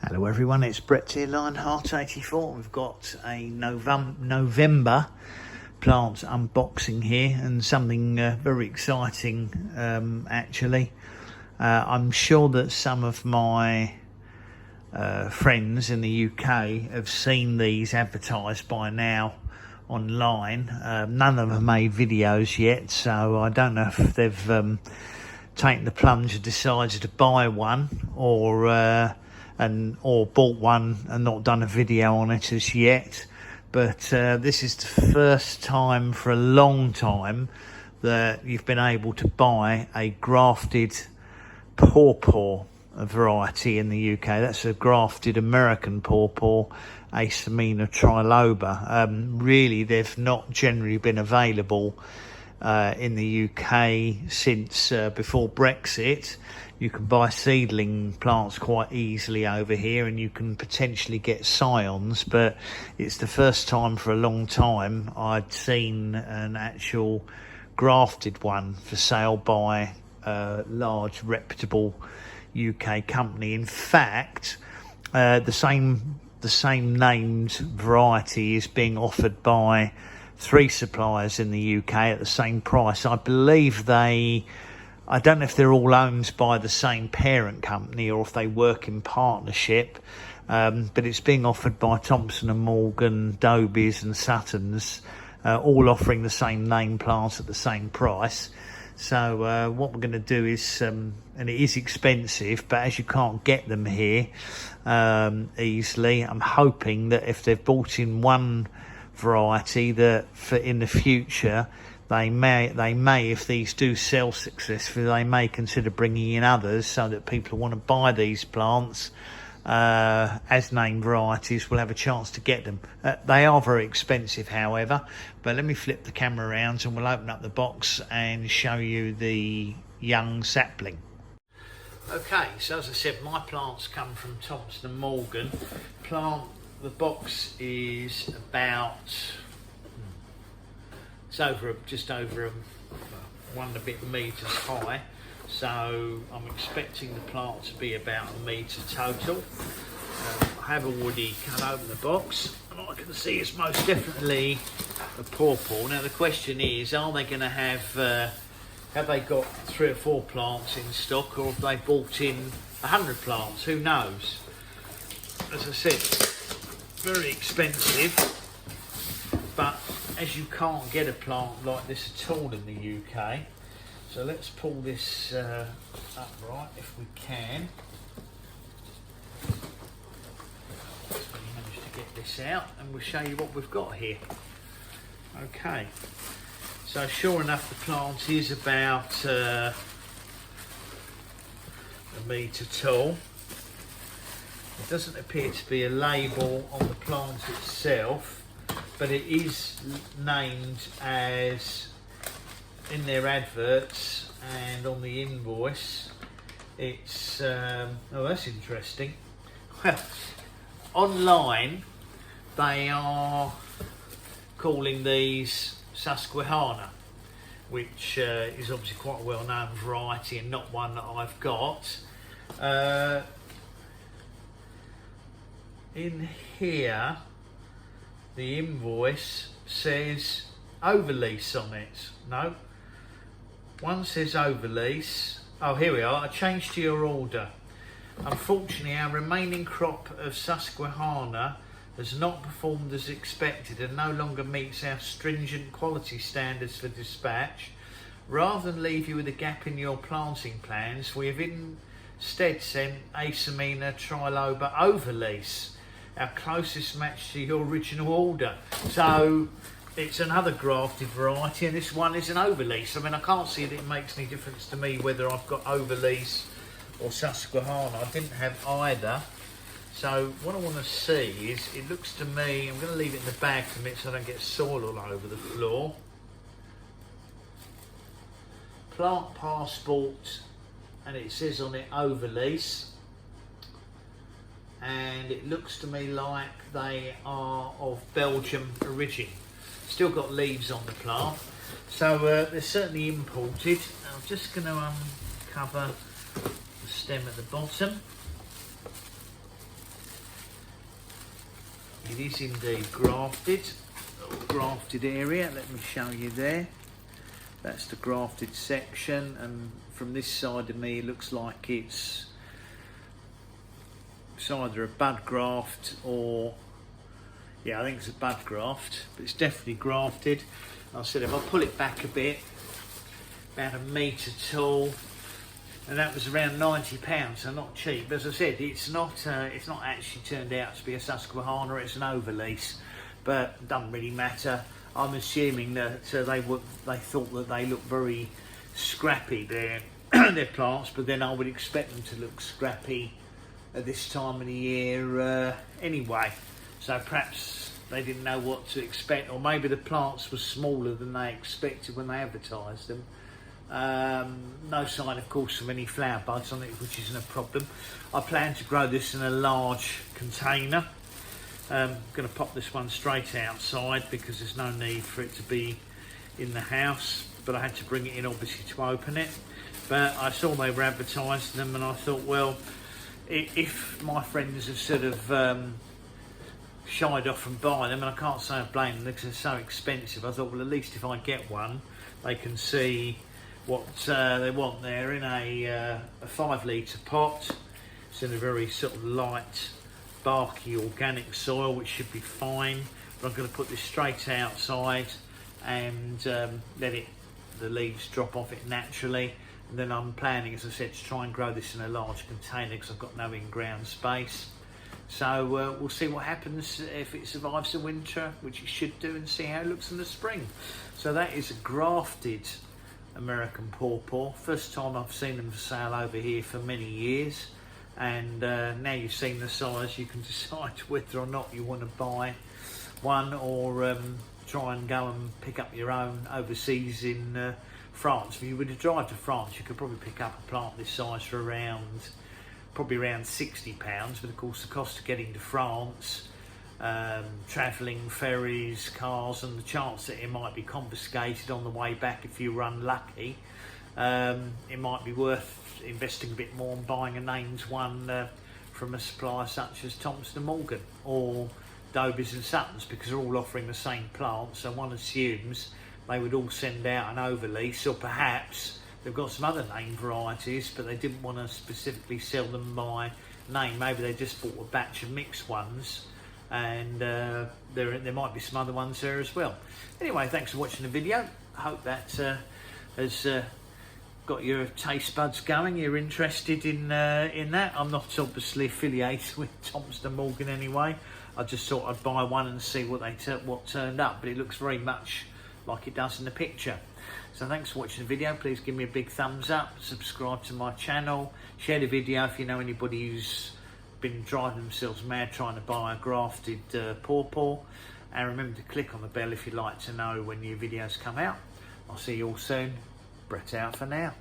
Hello everyone, it's Brett here, Lionheart84. We've got a November plant unboxing here and something very exciting actually. I'm sure that some of my friends in the UK have seen these advertised by now online. None of them have made videos yet, so I don't know if they've taken the plunge and decided to buy one or bought one and not done a video on it as yet. But this is the first time for a long time that you've been able to buy a grafted Pawpaw variety in the UK. That's a grafted American Pawpaw, Asimina Triloba. Really, they've not generally been available in the UK since before Brexit. You can buy seedling plants quite easily over here, and you can potentially get scions, but it's the first time for a long time I'd seen an actual grafted one for sale by a large reputable UK company. In fact, the same named variety is being offered by 3 suppliers in the UK at the same price. I believe I don't know if they're all owned by the same parent company or if they work in partnership, but it's being offered by Thompson & Morgan, Dobies and Suttons, all offering the same name plants at the same price. So what we're going to do is, and it is expensive, but as you can't get them here easily, I'm hoping that if they've bought in one variety, that for in the future they may, if these do sell successfully, they may consider bringing in others so that people who want to buy these plants as named varieties will have a chance to get them. They are very expensive, however, but let me flip the camera around and we'll open up the box and show you the young sapling. Okay, so as I said, my plants come from Thompson & Morgan. The box is about, it's just over 1 and a bit metres high, so I'm expecting the plant to be about 1 metre total. I have already cut open the box, and I can see it's most definitely a Pawpaw. Now the question is, are they going to have they got 3 or 4 plants in stock, or have they bought in 100 plants? Who knows? As I said, very expensive, but as you can't get a plant like this at all in the UK, so let's pull this upright if we can. So we managed to get this out, and we'll show you what we've got here. Okay, so sure enough, the plant is about 1 metre tall. There doesn't appear to be a label on the plant itself, but it is named as, in their adverts and on the invoice, it's, oh that's interesting. Well, online they are calling these Susquehanna, which is obviously quite a well-known variety and not one that I've got. In here, the invoice says overlease on it. No, one says overlease. Oh, here we are. A change to your order. Unfortunately, our remaining crop of Susquehanna has not performed as expected and no longer meets our stringent quality standards for dispatch. Rather than leave you with a gap in your planting plans, we have instead sent Asimina Triloba overlease, our closest match to your original order. So it's another grafted variety, and this one is an overlease. I mean, I can't see that it makes any difference to me whether I've got overlease or Susquehanna. I didn't have either. So what I want to see is, it looks to me, I'm going to leave it in the bag for a minute so I don't get soil all over the floor. Plant passport, and it says on it overlease. And it looks to me like they are of Belgium origin. Still got leaves on the plant, so they're certainly imported. I'm just going to uncover the stem at the bottom. It is indeed grafted, little grafted area. Let me show you there. That's the grafted section, and from this side of me it looks like it's either a bud graft or, yeah, I think it's a bud graft, but it's definitely grafted. I said if I pull it back a bit, about 1 metre tall, and that was around £90, so not cheap. As I said, it's not actually turned out to be a Susquehanna, it's an overlease, but it doesn't really matter. I'm assuming that they thought that they looked very scrappy, their plants, but then I would expect them to look scrappy at this time of the year anyway. So perhaps they didn't know what to expect, or maybe the plants were smaller than they expected when they advertised them. No sign, of course, of any flower buds on it, which isn't a problem. I plan to grow this in a large container. I'm going to pop this one straight outside because there's no need for it to be in the house, but I had to bring it in obviously to open it. But I saw they were advertising them, and I thought, well, if my friends have sort of shied off from buying them, and I can't say I blame them because they're so expensive, I thought, well, at least if I get one, they can see what they want there in a 5 litre pot. It's in a very sort of light, barky, organic soil, which should be fine. But I'm going to put this straight outside and let the leaves drop off it naturally. And then I'm planning, as I said, to try and grow this in a large container because I've got no in-ground space. So we'll see what happens if it survives the winter, which it should do, and see how it looks in the spring. So that is a grafted American Pawpaw. First time I've seen them for sale over here for many years, and now you've seen the size, you can decide whether or not you want to buy one or try and go and pick up your own overseas in France. If you were to drive to France, you could probably pick up a plant this size for probably around £60, but of course the cost of getting to France, travelling, ferries, cars, and the chance that it might be confiscated on the way back if you were unlucky, it might be worth investing a bit more and buying a named one from a supplier such as Thompson & Morgan or Dobies and Suttons, because they're all offering the same plant, so one assumes they would all send out an overlease, or perhaps they've got some other name varieties but they didn't want to specifically sell them by name. Maybe they just bought a batch of mixed ones, and there might be some other ones there as well. Anyway, thanks for watching the video. I hope that has got your taste buds going. You're interested in that. I'm not obviously affiliated with Thompson & Morgan anyway. I just thought I'd buy one and see what turned up, but it looks very much like it does in the picture. So thanks for watching the video. Please give me a big thumbs up, subscribe to my channel, share the video if you know anybody who's been driving themselves mad trying to buy a grafted pawpaw, and remember to click on the bell if you'd like to know when new videos come out. I'll see you all soon. Brett out for now.